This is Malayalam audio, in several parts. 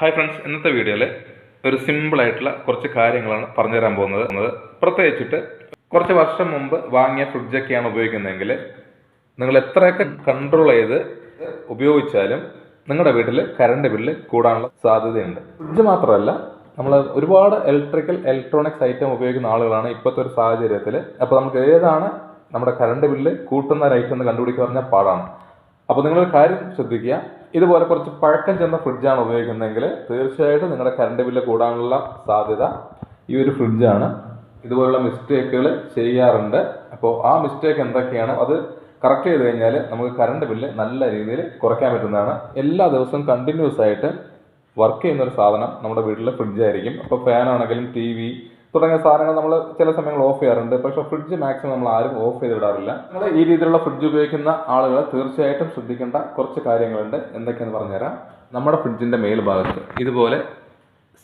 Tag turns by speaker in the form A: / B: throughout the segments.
A: ഹായ് ഫ്രണ്ട്സ്, ഇന്നത്തെ വീഡിയോയിൽ ഒരു സിമ്പിളായിട്ടുള്ള കുറച്ച് കാര്യങ്ങളാണ് പറഞ്ഞുതരാൻ പോകുന്നത്. പ്രത്യേകിച്ചിട്ട് കുറച്ച് വർഷം മുമ്പ് വാങ്ങിയ ഫ്രിഡ്ജൊക്കെയാണ് ഉപയോഗിക്കുന്നതെങ്കിൽ നിങ്ങൾ എത്രയൊക്കെ കൺട്രോൾ ചെയ്ത് ഉപയോഗിച്ചാലും നിങ്ങളുടെ വീട്ടിൽ കറണ്ട് ബില്ല് കൂടാനുള്ള സാധ്യതയുണ്ട്. ഫ്രിഡ്ജ് മാത്രമല്ല, നമ്മൾ ഒരുപാട് ഇലക്ട്രോണിക്സ് ഐറ്റം ഉപയോഗിക്കുന്ന ആളുകളാണ് ഇപ്പോഴത്തെ ഒരു സാഹചര്യത്തിൽ. അപ്പോൾ നമുക്ക് ഏതാണ് നമ്മുടെ കറണ്ട് ബില്ല് കൂട്ടുന്ന ഒരു ഐറ്റം എന്ന് കണ്ടുപിടിക്കുക പറഞ്ഞാൽ പാടാണ്. അപ്പോൾ നിങ്ങളൊരു കാര്യം ശ്രദ്ധിക്കുക, ഇതുപോലെ കുറച്ച് പഴക്കം ചെന്ന ഫ്രിഡ്ജാണ് ഉപയോഗിക്കുന്നതെങ്കിൽ തീർച്ചയായിട്ടും നിങ്ങളുടെ കറണ്ട് ബില്ല് കൂടാനുള്ള സാധ്യത ഈ ഒരു ഫ്രിഡ്ജാണ്. ഇതുപോലുള്ള മിസ്റ്റേക്കുകൾ ചെയ്യാറുണ്ട്. അപ്പോൾ ആ മിസ്റ്റേക്ക് എന്തൊക്കെയാണ്, അത് കറക്റ്റ് ചെയ്ത് കഴിഞ്ഞാൽ നമുക്ക് കറണ്ട് ബില്ല് നല്ല രീതിയിൽ കുറയ്ക്കാൻ പറ്റുന്നതാണ്. എല്ലാ ദിവസവും കണ്ടിന്യൂസ് ആയിട്ട് വർക്ക് ചെയ്യുന്ന ഒരു സാധനം നമ്മുടെ വീട്ടിലെ ഫ്രിഡ്ജായിരിക്കും. അപ്പോൾ ഫാനാണെങ്കിലും TV തുടങ്ങിയ സാധനങ്ങൾ നമ്മൾ ചില സമയങ്ങൾ ഓഫ് ചെയ്യാറുണ്ട്. പക്ഷേ ഫ്രിഡ്ജ് മാക്സിമം നമ്മൾ ആരും ഓഫ് ചെയ്ത് വിടാറില്ല. നിങ്ങൾ ഈ രീതിയിലുള്ള ഫ്രിഡ്ജ് ഉപയോഗിക്കുന്ന ആളുകൾ തീർച്ചയായിട്ടും ശ്രദ്ധിക്കേണ്ട കുറച്ച് കാര്യങ്ങളുണ്ട്. എന്തൊക്കെയാണെന്ന് പറഞ്ഞുതരാം. നമ്മുടെ ഫ്രിഡ്ജിൻ്റെ മേൽഭാഗത്ത് ഇതുപോലെ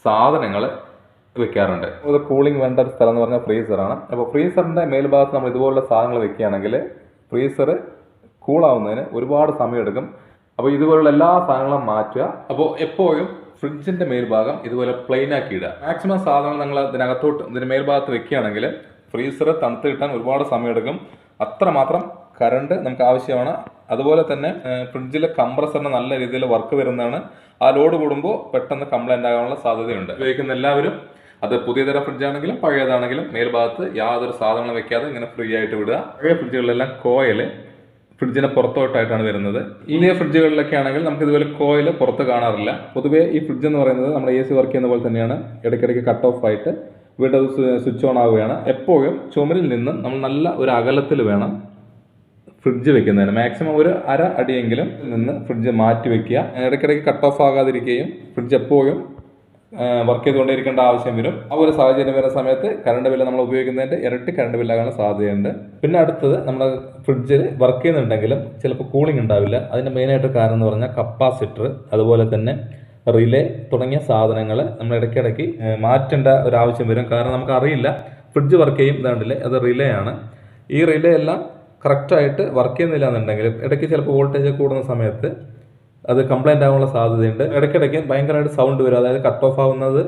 A: സാധനങ്ങൾ വെക്കാറുണ്ട്. ഇത് കൂളിംഗ് വേണ്ട ഒരു സ്ഥലം എന്ന് പറഞ്ഞാൽ ഫ്രീസറാണ്. അപ്പോൾ ഫ്രീസറിൻ്റെ മേൽഭാഗത്ത് നമ്മൾ ഇതുപോലുള്ള സാധനങ്ങൾ വെക്കുകയാണെങ്കിൽ ഫ്രീസർ കൂളാവുന്നതിന് ഒരുപാട് സമയമെടുക്കും. അപ്പോൾ ഇതുപോലുള്ള എല്ലാ സാധനങ്ങളും മാറ്റുക. അപ്പോൾ എപ്പോഴും ഫ്രിഡ്ജിൻ്റെ മേൽഭാഗം ഇതുപോലെ പ്ലെയിൻ ആക്കി ഇടുക. മാക്സിമം സാധനങ്ങൾ നിങ്ങൾ ഇതിൻ്റെ മേൽഭാഗത്ത് വെക്കുകയാണെങ്കിൽ ഫ്രീസർ തണുത്ത് കിട്ടാൻ ഒരുപാട് സമയമെടുക്കും. അത്രമാത്രം കറണ്ട് നമുക്ക് ആവശ്യമാണ്. അതുപോലെ തന്നെ ഫ്രിഡ്ജിലെ കംപ്രസറിന് നല്ല രീതിയിൽ വർക്ക് വരുന്നതാണ്. ആ ലോഡ് കൂടുമ്പോൾ പെട്ടെന്ന് കംപ്ലൈൻ്റ് ആകാനുള്ള സാധ്യതയുണ്ട്. ഉപയോഗിക്കുന്ന എല്ലാവരും, അത് പുതിയ തരം ഫ്രിഡ്ജാണെങ്കിലും പഴയതാണെങ്കിലും, മേൽഭാഗത്ത് യാതൊരു സാധനങ്ങളും വെക്കാതെ ഇങ്ങനെ ഫ്രീ ആയിട്ട് വിടുക. പഴയ ഫ്രിഡ്ജുകളിലെല്ലാം കോയിൽ ഫ്രിഡ്ജിന് പുറത്തോട്ടായിട്ടാണ് വരുന്നത്. ഈ ഫ്രിഡ്ജുകളിലൊക്കെ ആണെങ്കിൽ നമുക്ക് ഇതുപോലെ കോയിൽ പുറത്ത് കാണാറില്ല. പൊതുവേ ഈ ഫ്രിഡ്ജ് എന്ന് പറയുന്നത് നമ്മുടെ AC വർക്ക് ചെയ്യുന്ന പോലെ തന്നെയാണ്. ഇടയ്ക്കിടയ്ക്ക് കട്ട് ഓഫ് ആയിട്ട് വീണ്ടും അത് സ്വിച്ച് ഓൺ ആവുകയാണ്. എപ്പോഴും ചുമരിൽ നിന്നും നമ്മൾ നല്ല ഒരു അകലത്തിൽ വേണം ഫ്രിഡ്ജ് വെക്കുന്നതിന്. മാക്സിമം ഒരു അര അടിയെങ്കിലും നിന്ന് ഫ്രിഡ്ജ് മാറ്റി വെക്കുക. ഇടയ്ക്കിടയ്ക്ക് കട്ട് ഓഫ് ആകാതിരിക്കുകയും ഫ്രിഡ്ജ് എപ്പോഴും വർക്ക് ചെയ്തുകൊണ്ടിരിക്കേണ്ട ആവശ്യം വരും. ആ ഒരു സാഹചര്യം വരുന്ന സമയത്ത് കറണ്ട് ബില്ല് നമ്മൾ ഉപയോഗിക്കുന്നതിൻ്റെ ഇരട്ടി കറണ്ട് ബില്ലാകാനുള്ള സാധ്യതയുണ്ട്. പിന്നെ അടുത്തത്, നമ്മുടെ ഫ്രിഡ്ജിൽ വർക്ക് ചെയ്യുന്നുണ്ടെങ്കിലും ചിലപ്പോൾ കൂളിംഗ് ഉണ്ടാവില്ല. അതിൻ്റെ മെയിനായിട്ട് കാരണം എന്ന് പറഞ്ഞാൽ കപ്പാസിറ്റർ, അതുപോലെ തന്നെ റിലേ തുടങ്ങിയ സാധനങ്ങൾ നമ്മൾ ഇടയ്ക്കിടയ്ക്ക് മാറ്റേണ്ട ഒരു ആവശ്യം വരും. കാരണം നമുക്കറിയില്ല ഫ്രിഡ്ജ് വർക്ക് ചെയ്യും, ഇതാണ്ടില്ലേ, അത് റിലേ ആണ്. ഈ റിലേ എല്ലാം കറക്റ്റായിട്ട് വർക്ക് ചെയ്യുന്നില്ല എന്നുണ്ടെങ്കിൽ ഇടയ്ക്ക് ചിലപ്പോൾ വോൾട്ടേജ് കൂടുന്ന സമയത്ത് അത് കംപ്ലൈൻ്റ് ആകാനുള്ള സാധ്യതയുണ്ട്. ഇടയ്ക്കിടയ്ക്ക് ഭയങ്കരമായിട്ട് സൗണ്ട് വരും. അതായത് കട്ട് ഓഫ് ആവുന്നത്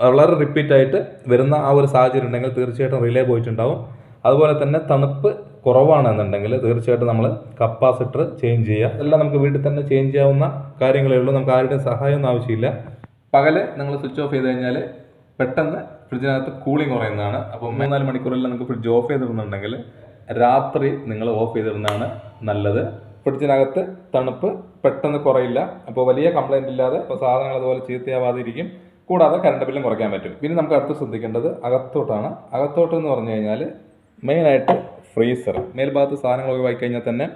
A: വളരെ റിപ്പീറ്റായിട്ട് വരുന്ന ആ ഒരു സാഹചര്യം ഉണ്ടെങ്കിൽ തീർച്ചയായിട്ടും റിലേ പോയിട്ടുണ്ടാവും. അതുപോലെ തന്നെ തണുപ്പ് കുറവാണെന്നുണ്ടെങ്കിൽ തീർച്ചയായിട്ടും നമ്മൾ കപ്പാസിറ്റർ ചേഞ്ച് ചെയ്യുക. ഇതെല്ലാം നമുക്ക് വീട്ടിൽ തന്നെ ചേഞ്ച് ചെയ്യാവുന്ന കാര്യങ്ങളേ ഉള്ളൂ. നമുക്ക് ആരുടെയും സഹായമൊന്നും ആവശ്യമില്ല. പകല് നിങ്ങൾ സ്വിച്ച് ഓഫ് ചെയ്ത് കഴിഞ്ഞാൽ പെട്ടെന്ന് ഫ്രിഡ്ജിനകത്ത് കൂളിംഗ് കുറയുന്നതാണ്. അപ്പോൾ 3-4 മണിക്കൂറെല്ലാം നമുക്ക് ഫ്രിഡ്ജ് ഓഫ് ചെയ്തിടുന്നുണ്ടെങ്കിൽ രാത്രി നിങ്ങൾ ഓഫ് ചെയ്തിടുന്നതാണ് നല്ലത്. ഫ്രിഡ്ജിനകത്ത് തണുപ്പ് പെട്ടെന്ന് കുറയില്ല. അപ്പോൾ വലിയ കംപ്ലൈൻറ്റ് ഇല്ലാതെ ഇപ്പോൾ സാധനങ്ങൾ അതുപോലെ ചീത്തയാവാതിരിക്കും. കൂടാതെ കറണ്ട് ബില്ലും കുറയ്ക്കാൻ പറ്റും. പിന്നെ നമുക്ക് അടുത്ത് ശ്രദ്ധിക്കേണ്ടത് അകത്തോട്ടാണ്. അകത്തോട്ട് എന്ന് പറഞ്ഞു കഴിഞ്ഞാൽ മെയിനായിട്ട് ഫ്രീസർ. മേൽഭാഗത്ത് സാധനങ്ങൾ ഒഴിവാക്കി കഴിഞ്ഞാൽ തന്നെ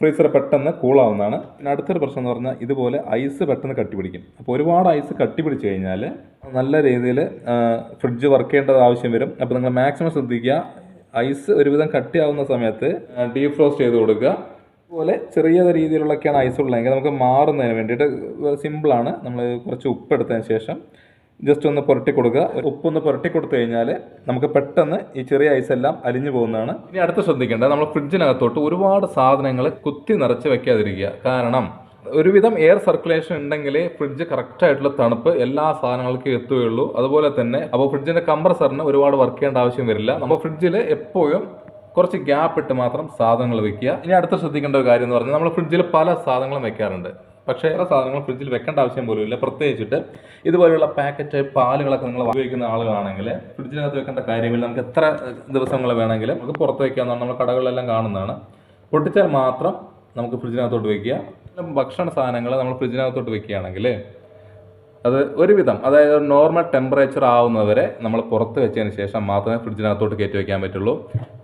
A: ഫ്രീസർ പെട്ടെന്ന് കൂളാവുന്നതാണ്. പിന്നെ അടുത്തൊരു പ്രശ്നം എന്ന് പറഞ്ഞാൽ ഇതുപോലെ ഐസ് പെട്ടെന്ന് കട്ടിപിടിക്കും. അപ്പോൾ ഒരുപാട് ഐസ് കട്ടിപിടിച്ച് കഴിഞ്ഞാൽ നല്ല രീതിയിൽ ഫ്രിഡ്ജ് വർക്ക് ചെയ്യേണ്ടത് ആവശ്യം വരും. അപ്പോൾ നിങ്ങൾ മാക്സിമം ശ്രദ്ധിക്കുക, ഐസ് ഒരുവിധം കട്ടിയാവുന്ന സമയത്ത് ഡീഫ്രോസ്റ്റ് ചെയ്ത് കൊടുക്കുക. അതുപോലെ ചെറിയ രീതിയിലുള്ളൊക്കെയാണ് ഐസ് ഉള്ളതെങ്കിൽ നമുക്ക് മാറുന്നതിന് വേണ്ടിയിട്ട് സിമ്പിളാണ്. നമ്മൾ കുറച്ച് ഉപ്പ് എടുത്തതിന് ശേഷം ജസ്റ്റ് ഒന്ന് പുരട്ടി കൊടുക്കുക. ഉപ്പൊന്ന് പുരട്ടി കൊടുത്തു കഴിഞ്ഞാൽ നമുക്ക് പെട്ടെന്ന് ഈ ചെറിയ ഐസ് എല്ലാം അലിഞ്ഞു പോകുന്നതാണ്. ഇനി അടുത്ത് ശ്രദ്ധിക്കേണ്ടത്, നമ്മൾ ഫ്രിഡ്ജിനകത്തോട്ട് ഒരുപാട് സാധനങ്ങൾ കുത്തി നിറച്ച് വെക്കാതിരിക്കുക. കാരണം ഒരുവിധം എയർ സർക്കുലേഷൻ ഉണ്ടെങ്കിലേ ഫ്രിഡ്ജ് കറക്റ്റായിട്ടുള്ള തണുപ്പ് എല്ലാ സാധനങ്ങൾക്കും എത്തുകയുള്ളൂ. അതുപോലെ തന്നെ അപ്പോൾ ഫ്രിഡ്ജിൻ്റെ കംപ്രസറിന് ഒരുപാട് വർക്ക് ചെയ്യേണ്ട ആവശ്യം വരില്ല. നമ്മൾ ഫ്രിഡ്ജിൽ എപ്പോഴും കുറച്ച് ഗ്യാപ്പ് ഇട്ട് മാത്രം സാധനങ്ങൾ വെക്കുക. ഇനി അടുത്ത് ശ്രദ്ധിക്കേണ്ട ഒരു കാര്യം എന്ന് പറഞ്ഞാൽ നമ്മൾ ഫ്രിഡ്ജിൽ പല സാധനങ്ങളും വെക്കാറുണ്ട്. പക്ഷേ പല സാധനങ്ങൾ ഫ്രിഡ്ജിൽ വെക്കേണ്ട ആവശ്യം പോലും ഇല്ല. പ്രത്യേകിച്ചിട്ട് ഇതുപോലെയുള്ള പാക്കറ്റ് പാലുകളൊക്കെ നിങ്ങൾ ഉപയോഗിക്കുന്ന ആളുകളാണെങ്കിൽ ഫ്രിഡ്ജിനകത്ത് വെക്കേണ്ട കാര്യമില്ല. നമുക്ക് എത്ര ദിവസങ്ങൾ വേണമെങ്കിലും നമുക്ക് പുറത്ത് വയ്ക്കാവുന്നതാണ്. നമ്മൾ കടകളിലെല്ലാം കാണുന്നതാണ്. പൊട്ടിച്ചാൽ മാത്രം നമുക്ക് ഫ്രിഡ്ജിനകത്തോട്ട് വയ്ക്കുക. ഭക്ഷണ സാധനങ്ങൾ നമ്മൾ ഫ്രിഡ്ജിനകത്തോട്ട് വെക്കുകയാണെങ്കിൽ അത് ഒരുവിധം, അതായത് നോർമൽ ടെമ്പറേച്ചർ ആവുന്നവരെ നമ്മൾ പുറത്ത് വെച്ചതിന് ശേഷം മാത്രമേ ഫ്രിഡ്ജിനകത്തോട്ട് കയറ്റി വയ്ക്കാൻ പറ്റുള്ളൂ.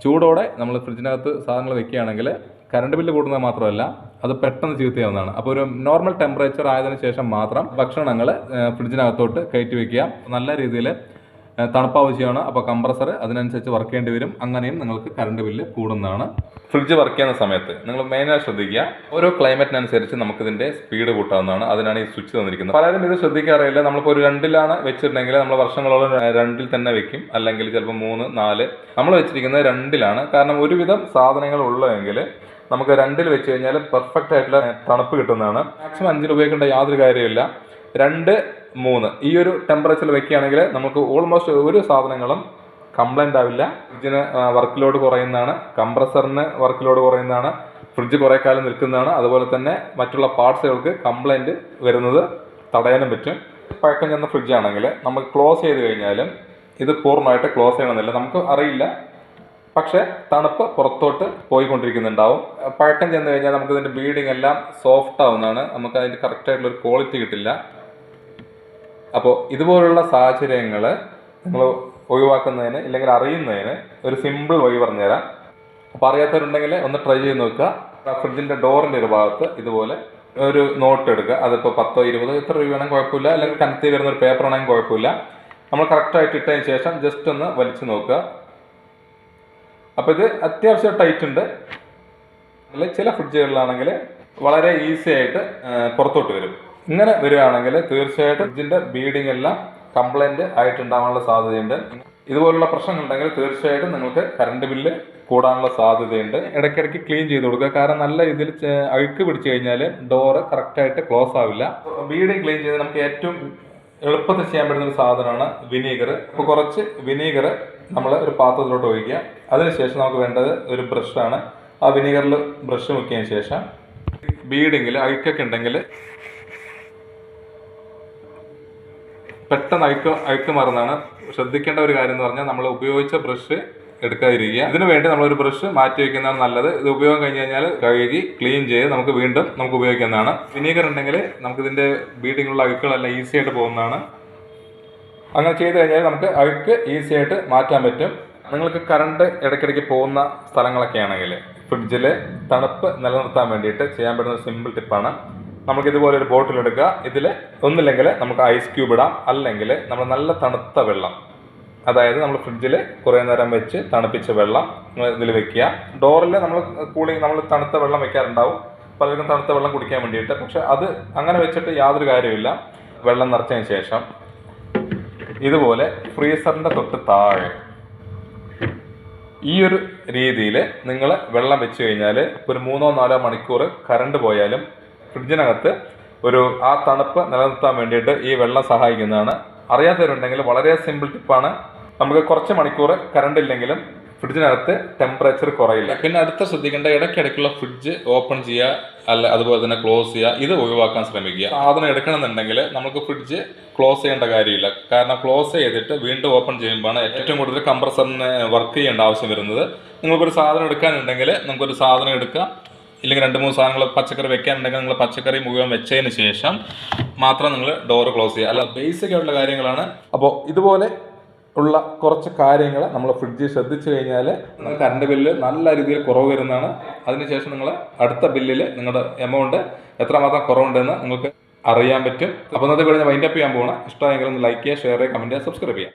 A: ചൂടോടെ നമ്മൾ ഫ്രിഡ്ജിനകത്ത് സാധനങ്ങൾ വെക്കുകയാണെങ്കിൽ കറണ്ട് ബില്ല് കൂടുന്നത് മാത്രമല്ല അത് പെട്ടെന്ന് ചീത്തയാവുന്നതാണ്. അപ്പോൾ ഒരു നോർമൽ ടെമ്പറേച്ചർ ആയതിനു ശേഷം മാത്രം ഭക്ഷണങ്ങൾ ഫ്രിഡ്ജിനകത്തോട്ട് കയറ്റി വയ്ക്കുക. നല്ല രീതിയിൽ തണുപ്പ് ആവശ്യമാണ്. അപ്പോൾ കംപ്രസർ അതിനനുസരിച്ച് വർക്ക് ചെയ്യേണ്ടി വരും. അങ്ങനെയും നിങ്ങൾക്ക് കറണ്ട് ബില്ല് കൂടുന്നതാണ്. ഫ്രിഡ്ജ് വർക്ക് ചെയ്യുന്ന സമയത്ത് നിങ്ങൾ മെയിനായി ശ്രദ്ധിക്കുക, ഓരോ ക്ലൈമറ്റിനനുസരിച്ച് നമുക്കിതിൻ്റെ സ്പീഡ് കൂട്ടാവുന്നതാണ്. അതിനാണ് ഈ സ്വിച്ച് തന്നിരിക്കുന്നത്. പലരും ഇത് ശ്രദ്ധിക്കാറില്ല. നമ്മളിപ്പോൾ ഒരു 2-ലാണ് വെച്ചിട്ടുണ്ടെങ്കിൽ നമ്മൾ വർഷങ്ങളോളം 2-ൽ തന്നെ വെക്കും. അല്ലെങ്കിൽ ചിലപ്പോൾ 3, 4. നമ്മൾ വെച്ചിരിക്കുന്നത് 2-ലാണ്. കാരണം ഒരുവിധം സാധനങ്ങൾ ഉള്ളതെങ്കിൽ നമുക്ക് 2-ൽ വെച്ച് കഴിഞ്ഞാൽ പെർഫെക്റ്റ് ആയിട്ടുള്ള തണുപ്പ് കിട്ടുന്നതാണ്. മാക്സിമം 5-ൽ ഉപയോഗിക്കേണ്ട യാതൊരു കാര്യമില്ല. 2, 3 ഈ ഒരു ടെമ്പറേച്ചറിൽ വെക്കുകയാണെങ്കിൽ നമുക്ക് ഓൾമോസ്റ്റ് ഒരു സാധനങ്ങളും കംപ്ലൈൻ്റ് ആവില്ല. ഫ്രിഡ്ജിന് വർക്ക് ലോഡ് കുറയുന്നതാണ്, കംപ്രസറിന് വർക്ക് ലോഡ് കുറയുന്നതാണ്, ഫ്രിഡ്ജ് കുറേ കാലം നിൽക്കുന്നതാണ്. അതുപോലെ തന്നെ മറ്റുള്ള പാർട്സുകൾക്ക് കംപ്ലൈൻറ്റ് വരുന്നത് തടയാനും പറ്റും. പഴക്കം ചെന്ന ഫ്രിഡ്ജാണെങ്കിൽ നമുക്ക് ക്ലോസ് ചെയ്ത് കഴിഞ്ഞാലും ഇത് പൂർണ്ണമായിട്ട് ക്ലോസ് ചെയ്യണമെന്നില്ല, നമുക്ക് അറിയില്ല. പക്ഷേ തണുപ്പ് പുറത്തോട്ട് പോയിക്കൊണ്ടിരിക്കുന്നുണ്ടാവും. പഴക്കം ചെന്ന് കഴിഞ്ഞാൽ നമുക്ക് ഇതിൻ്റെ ബീഡിങ് എല്ലാം സോഫ്റ്റ് ആവുന്നതാണ്, നമുക്ക് അതിൻ്റെ കറക്റ്റായിട്ടുള്ളൊരു ക്വാളിറ്റി കിട്ടില്ല. അപ്പോൾ ഇതുപോലുള്ള സാഹചര്യങ്ങൾ നിങ്ങൾ ഒഴിവാക്കുന്നതിന് ഇല്ലെങ്കിൽ അറിയുന്നതിന് ഒരു സിമ്പിൾ വഴി പറഞ്ഞുതരാം. അപ്പോൾ അറിയാത്തവരുണ്ടെങ്കിൽ ഒന്ന് ട്രൈ ചെയ്ത് നോക്കുക. ഫ്രിഡ്ജിൻ്റെ ഡോറിൻ്റെ ഒരു ഭാഗത്ത് ഇതുപോലെ ഒരു നോട്ട് എടുക്കുക. അതിപ്പോൾ 10, 20 എത്ര രൂപ വേണമെങ്കിൽ കുഴപ്പമില്ല, അല്ലെങ്കിൽ കനത്തി വരുന്ന ഒരു പേപ്പർ ആണെങ്കിൽ കുഴപ്പമില്ല. നമ്മൾ കറക്റ്റായിട്ട് ഇട്ടതിന് ശേഷം ജസ്റ്റ് ഒന്ന് വലിച്ചു നോക്കുക. അപ്പോൾ ഇത് അത്യാവശ്യം ടൈറ്റ് ഉണ്ട്. ചില ഫ്രിഡ്ജുകളിലാണെങ്കിൽ വളരെ ഈസി ആയിട്ട് പുറത്തോട്ട് വരും. ഇങ്ങനെ വരികയാണെങ്കിൽ തീർച്ചയായിട്ടും ഫ്രിഡ്ജിൻ്റെ ബീഡിങ് എല്ലാം കംപ്ലൈൻറ്റ് ആയിട്ടുണ്ടാകാനുള്ള സാധ്യതയുണ്ട്. ഇതുപോലുള്ള പ്രശ്നങ്ങളുണ്ടെങ്കിൽ തീർച്ചയായിട്ടും നിങ്ങൾക്ക് കറണ്ട് ബില്ല് കൂടാനുള്ള സാധ്യതയുണ്ട്. ഇടയ്ക്കിടയ്ക്ക് ക്ലീൻ ചെയ്ത് കൊടുക്കുക. കാരണം നല്ല രീതിയിൽ അഴുക്ക് പിടിച്ചു കഴിഞ്ഞാൽ ഡോറ് കറക്റ്റായിട്ട് ക്ലോസ് ആവില്ല. ബീഡിങ് ക്ലീൻ ചെയ്ത് നമുക്ക് ഏറ്റവും എളുപ്പത്തിൽ ചെയ്യാൻ പറ്റുന്ന ഒരു സാധനമാണ് വിനീഗർ. അപ്പോൾ കുറച്ച് വിനീഗർ നമ്മൾ ഒരു പാത്രത്തിലോട്ട് ഒഴിക്കുക. അതിനുശേഷം നമുക്ക് വേണ്ടത് ഒരു ബ്രഷാണ്. ആ വിനീഗറിൽ ബ്രഷ് മുക്കിയതിന് ശേഷം ബീഡിങ്ങിൽ അഴുക്കൊക്കെ ഉണ്ടെങ്കിൽ പെട്ടെന്ന് അഴുക്ക് മാറുന്നതാണ്. ശ്രദ്ധിക്കേണ്ട ഒരു കാര്യം എന്ന് പറഞ്ഞാൽ നമ്മൾ ഉപയോഗിച്ച ബ്രഷ് എടുക്കാതിരിക്കുക. ഇതിനു വേണ്ടി നമ്മളൊരു ബ്രഷ് മാറ്റി വയ്ക്കുന്നതാണ് നല്ലത്. ഇത് ഉപയോഗം കഴിഞ്ഞ് കഴിഞ്ഞാൽ കഴുകി ക്ലീൻ ചെയ്ത് നമുക്ക് വീണ്ടും ഉപയോഗിക്കുന്നതാണ്. വിനീഗർ ഉണ്ടെങ്കിൽ നമുക്കിതിൻ്റെ ബീഡിങ്ങുള്ള അഴുക്കുകളെല്ലാം ഈസി ആയിട്ട് പോകുന്നതാണ്. അങ്ങനെ ചെയ്ത് കഴിഞ്ഞാൽ നമുക്ക് അഴുക്ക് ഈസി ആയിട്ട് മാറ്റാൻ പറ്റും. നിങ്ങൾക്ക് കറണ്ട് ഇടയ്ക്കിടയ്ക്ക് പോകുന്ന സ്ഥലങ്ങളൊക്കെ ആണെങ്കിൽ ഫ്രിഡ്ജിൽ തണുപ്പ് നിലനിർത്താൻ വേണ്ടിയിട്ട് ചെയ്യാൻ പറ്റുന്ന സിമ്പിൾ ടിപ്പാണ്. നമുക്ക് ഇതുപോലെ ഒരു ബോട്ടിൽ എടുക്കുക. ഇതിൽ ഒന്നില്ലെങ്കിൽ നമുക്ക് ഐസ് ക്യൂബ് ഇടാം, അല്ലെങ്കിൽ നമ്മൾ നല്ല തണുത്ത വെള്ളം, അതായത് നമ്മൾ ഫ്രിഡ്ജിൽ കുറേ നേരം വെച്ച് തണുപ്പിച്ച വെള്ളം ഇതിൽ വെക്കുക. ഡോറിൽ നമ്മൾ തണുത്ത വെള്ളം വെക്കാറുണ്ടാവും, പലർക്കും തണുത്ത വെള്ളം കുടിക്കാൻ വേണ്ടിയിട്ട്. പക്ഷെ അത് അങ്ങനെ വെച്ചിട്ട് യാതൊരു കാര്യമില്ല. വെള്ളം നിറച്ചതിന് ശേഷം ഇതുപോലെ ഫ്രീസറിൻ്റെ തൊട്ട് താഴെ ഈ ഒരു രീതിയിൽ നിങ്ങൾ വെള്ളം വെച്ച് കഴിഞ്ഞാൽ ഒരു 3-4 മണിക്കൂർ കറണ്ട് പോയാലും ഫ്രിഡ്ജിനകത്ത് ആ തണുപ്പ് നിലനിർത്താൻ വേണ്ടിയിട്ട് ഈ വെള്ളം സഹായിക്കുന്നതാണ്. അറിയാത്തവരുണ്ടെങ്കിൽ വളരെ സിമ്പിൾ ടിപ്പാണ്. നമുക്ക് കുറച്ച് മണിക്കൂർ കറണ്ട് ഇല്ലെങ്കിലും ഫ്രിഡ്ജിനകത്ത് ടെമ്പറേച്ചർ കുറയില്ല. പിന്നെ അടുത്ത ശ്രദ്ധിക്കേണ്ട, ഇടയ്ക്കിടയ്ക്കുള്ള ഫ്രിഡ്ജ് ഓപ്പൺ ചെയ്യുക, അതുപോലെ തന്നെ ക്ലോസ് ചെയ്യുക, ഇത് ഒഴിവാക്കാൻ ശ്രമിക്കുക. സാധനം എടുക്കണമെന്നുണ്ടെങ്കിൽ നമുക്ക് ഫ്രിഡ്ജ് ക്ലോസ് ചെയ്യേണ്ട കാര്യമില്ല. കാരണം ക്ലോസ് ചെയ്തിട്ട് വീണ്ടും ഓപ്പൺ ചെയ്യുമ്പോഴാണ് ഏറ്റവും കൂടുതൽ കംപ്രസറിന് വർക്ക് ചെയ്യേണ്ട ആവശ്യം വരുന്നത്. നിങ്ങൾക്കൊരു സാധനം എടുക്കാനുണ്ടെങ്കിൽ നമുക്കൊരു സാധനം എടുക്കാം, ഇല്ലെങ്കിൽ 2-3 സാധനങ്ങൾ പച്ചക്കറി വെക്കാനുണ്ടെങ്കിൽ നിങ്ങൾ പച്ചക്കറി മുഴുവൻ വെച്ചതിന് ശേഷം മാത്രം നിങ്ങൾ ഡോറ് ക്ലോസ് ചെയ്യുക. അല്ല, ബേസിക് ആയിട്ടുള്ള കാര്യങ്ങളാണ്. അപ്പോൾ ഇതുപോലെ ഉള്ള കുറച്ച് കാര്യങ്ങൾ നമ്മൾ ഫ്രിഡ്ജിൽ ശ്രദ്ധിച്ചു കഴിഞ്ഞാൽ നിങ്ങൾക്ക് കറണ്ട് ബില്ല് നല്ല രീതിയിൽ കുറവ് വരുന്നതാണ്. അതിനുശേഷം നിങ്ങൾ അടുത്ത ബില്ലിൽ നിങ്ങളുടെ എമൗണ്ട് എത്രമാത്രം കുറവുണ്ടെന്ന് നിങ്ങൾക്ക് അറിയാൻ പറ്റും. അപ്പോൾ ഇന്നത്തെ വീഡിയോ ഞാൻ വൈൻഡപ്പ് ചെയ്യാൻ പോകണം. ഇഷ്ടമായെങ്കിൽ ഒന്ന് ലൈക്ക് ചെയ്യുക, ഷെയർ ചെയ്യുക, കമൻറ്റ് ചെയ്യുക, സബ്സ്ക്രൈബ് ചെയ്യുക.